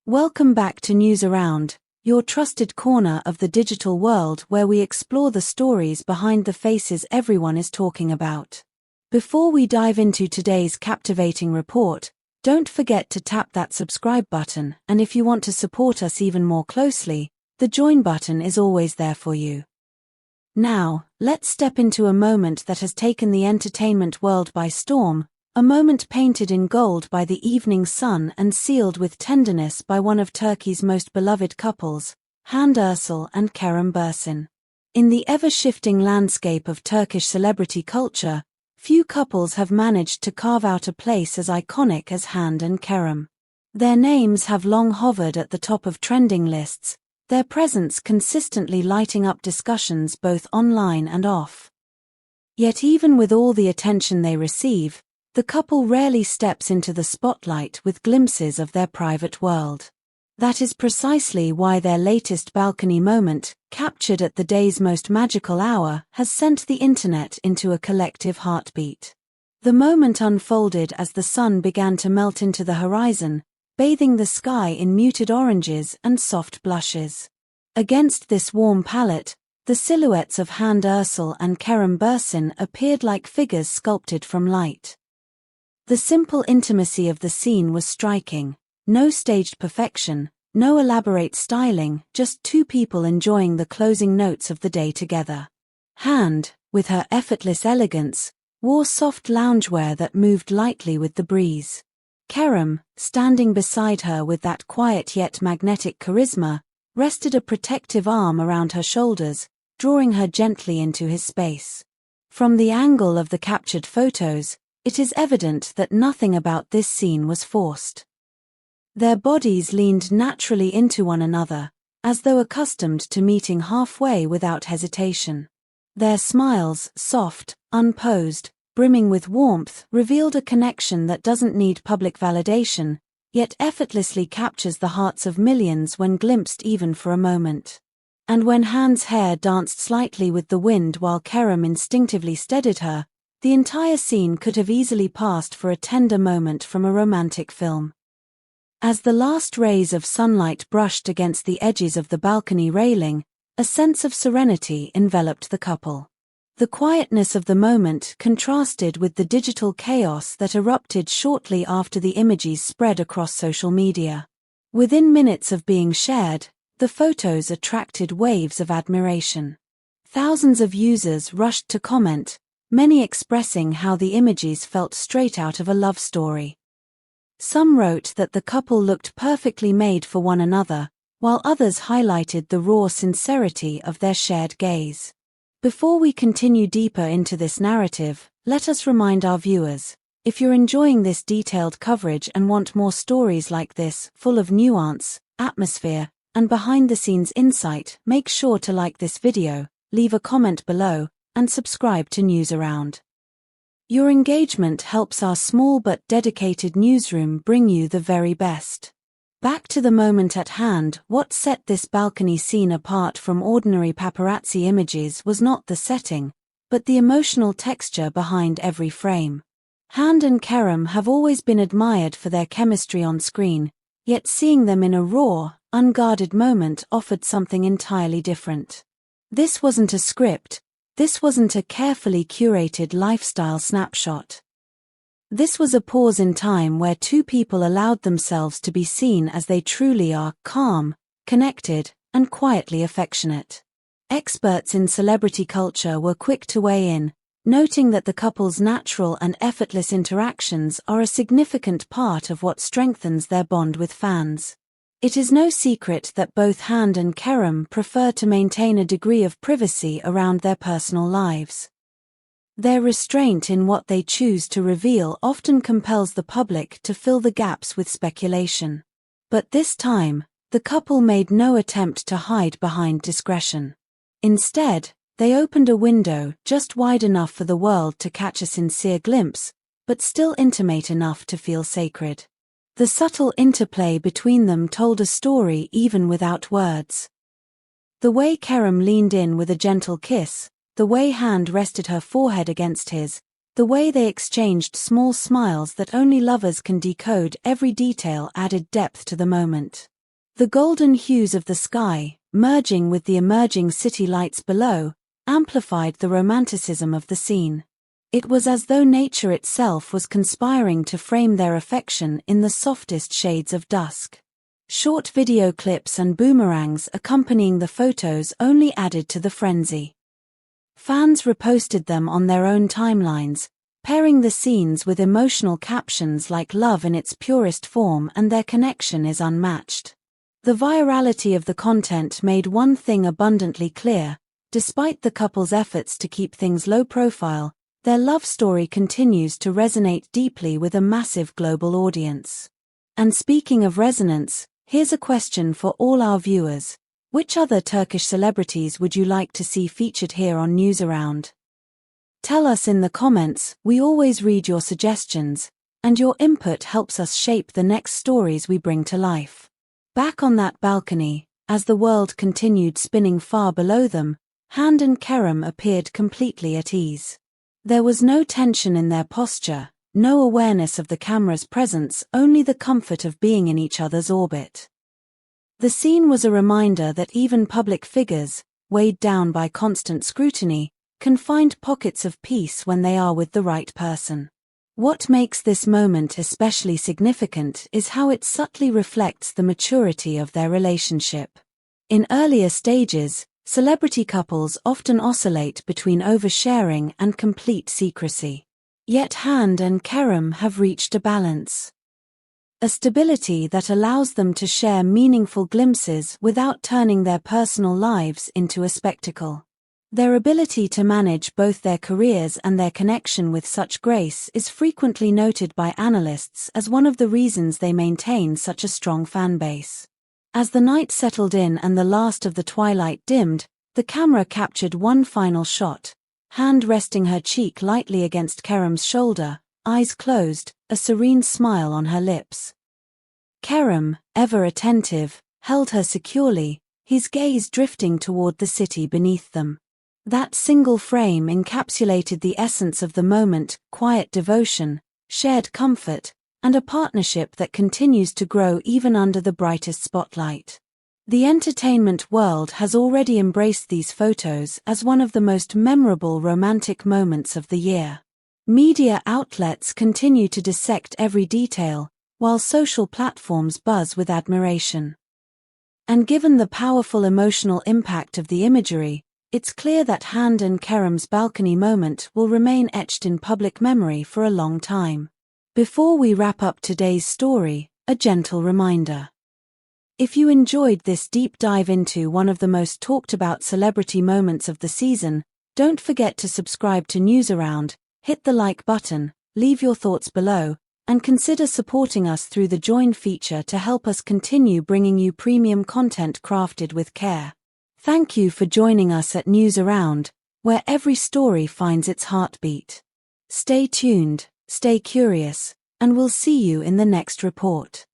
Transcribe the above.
Welcome back to News Around, your trusted corner of the digital world where we explore the stories behind the faces everyone is talking about. Before we dive into today's captivating report, don't forget to tap that subscribe button, and if you want to support us even more closely, the join button is always there for you. Now, let's step into a moment that has taken the entertainment world by storm, a moment painted in gold by the evening sun and sealed with tenderness by one of Turkey's most beloved couples, Hande Erçel and Kerem Bürsin. In the ever-shifting landscape of Turkish celebrity culture, few couples have managed to carve out a place as iconic as Hande and Kerem. Their names have long hovered at the top of trending lists, their presence consistently lighting up discussions both online and off. Yet even with all the attention they receive, the couple rarely steps into the spotlight with glimpses of their private world. That is precisely why their latest balcony moment, captured at the day's most magical hour, has sent the internet into a collective heartbeat. The moment unfolded as the sun began to melt into the horizon, bathing the sky in muted oranges and soft blushes. Against this warm palette, the silhouettes of Hande Erçel and Kerem Bürsin appeared like figures sculpted from light. The simple intimacy of the scene was striking, no staged perfection, no elaborate styling, just two people enjoying the closing notes of the day together. Hande, with her effortless elegance, wore soft loungewear that moved lightly with the breeze. Kerem, standing beside her with that quiet yet magnetic charisma, rested a protective arm around her shoulders, drawing her gently into his space. From the angle of the captured photos, it is evident that nothing about this scene was forced. Their bodies leaned naturally into one another, as though accustomed to meeting halfway without hesitation. Their smiles, soft, unposed, brimming with warmth, revealed a connection that doesn't need public validation, yet effortlessly captures the hearts of millions when glimpsed even for a moment. And when Hande's hair danced slightly with the wind while Kerem instinctively steadied her, the entire scene could have easily passed for a tender moment from a romantic film. As the last rays of sunlight brushed against the edges of the balcony railing, a sense of serenity enveloped the couple. The quietness of the moment contrasted with the digital chaos that erupted shortly after the images spread across social media. Within minutes of being shared, the photos attracted waves of admiration. Thousands of users rushed to comment, many expressing how the images felt straight out of a love story. Some wrote that the couple looked perfectly made for one another, while others highlighted the raw sincerity of their shared gaze. Before we continue deeper into this narrative, let us remind our viewers, if you're enjoying this detailed coverage and want more stories like this, full of nuance, atmosphere, and behind-the-scenes insight, make sure to like this video, leave a comment below, and subscribe to News Around. Your engagement helps our small but dedicated newsroom bring you the very best. Back to the moment at hand, what set this balcony scene apart from ordinary paparazzi images was not the setting, but the emotional texture behind every frame. Hande and Kerem have always been admired for their chemistry on screen, yet seeing them in a raw, unguarded moment offered something entirely different. This wasn't a script, this wasn't a carefully curated lifestyle snapshot. This was a pause in time where two people allowed themselves to be seen as they truly are, calm, connected, and quietly affectionate. Experts in celebrity culture were quick to weigh in, noting that the couple's natural and effortless interactions are a significant part of what strengthens their bond with fans. It is no secret that both Hande and Kerem prefer to maintain a degree of privacy around their personal lives. Their restraint in what they choose to reveal often compels the public to fill the gaps with speculation. But this time, the couple made no attempt to hide behind discretion. Instead, they opened a window just wide enough for the world to catch a sincere glimpse, but still intimate enough to feel sacred. The subtle interplay between them told a story even without words. The way Kerem leaned in with a gentle kiss, the way Hande rested her forehead against his, the way they exchanged small smiles that only lovers can decode, every detail added depth to the moment. The golden hues of the sky, merging with the emerging city lights below, amplified the romanticism of the scene. It was as though nature itself was conspiring to frame their affection in the softest shades of dusk. Short video clips and boomerangs accompanying the photos only added to the frenzy. Fans reposted them on their own timelines, pairing the scenes with emotional captions like "Love in its purest form" and "Their connection is unmatched." The virality of the content made one thing abundantly clear: despite the couple's efforts to keep things low profile, their love story continues to resonate deeply with a massive global audience. And speaking of resonance, here's a question for all our viewers. Which other Turkish celebrities would you like to see featured here on News Around? Tell us in the comments. We always read your suggestions, and your input helps us shape the next stories we bring to life. Back on that balcony, as the world continued spinning far below them, Hande and Kerem appeared completely at ease. There was no tension in their posture, no awareness of the camera's presence, only the comfort of being in each other's orbit. The scene was a reminder that even public figures, weighed down by constant scrutiny, can find pockets of peace when they are with the right person. What makes this moment especially significant is how it subtly reflects the maturity of their relationship. In earlier stages, celebrity couples often oscillate between oversharing and complete secrecy. Yet Hande and Kerem have reached a balance. A stability that allows them to share meaningful glimpses without turning their personal lives into a spectacle. Their ability to manage both their careers and their connection with such grace is frequently noted by analysts as one of the reasons they maintain such a strong fan base. As the night settled in and the last of the twilight dimmed, the camera captured one final shot: Hande resting her cheek lightly against Kerem's shoulder, eyes closed, a serene smile on her lips. Kerem, ever attentive, held her securely, his gaze drifting toward the city beneath them. That single frame encapsulated the essence of the moment: quiet devotion, shared comfort, and a partnership that continues to grow even under the brightest spotlight. The entertainment world has already embraced these photos as one of the most memorable romantic moments of the year. Media outlets continue to dissect every detail, while social platforms buzz with admiration. And given the powerful emotional impact of the imagery, it's clear that Hande and Kerem's balcony moment will remain etched in public memory for a long time. Before we wrap up today's story, a gentle reminder. If you enjoyed this deep dive into one of the most talked about celebrity moments of the season, don't forget to subscribe to News Around, hit the like button, leave your thoughts below, and consider supporting us through the join feature to help us continue bringing you premium content crafted with care. Thank you for joining us at News Around, where every story finds its heartbeat. Stay tuned, stay curious, and we'll see you in the next report.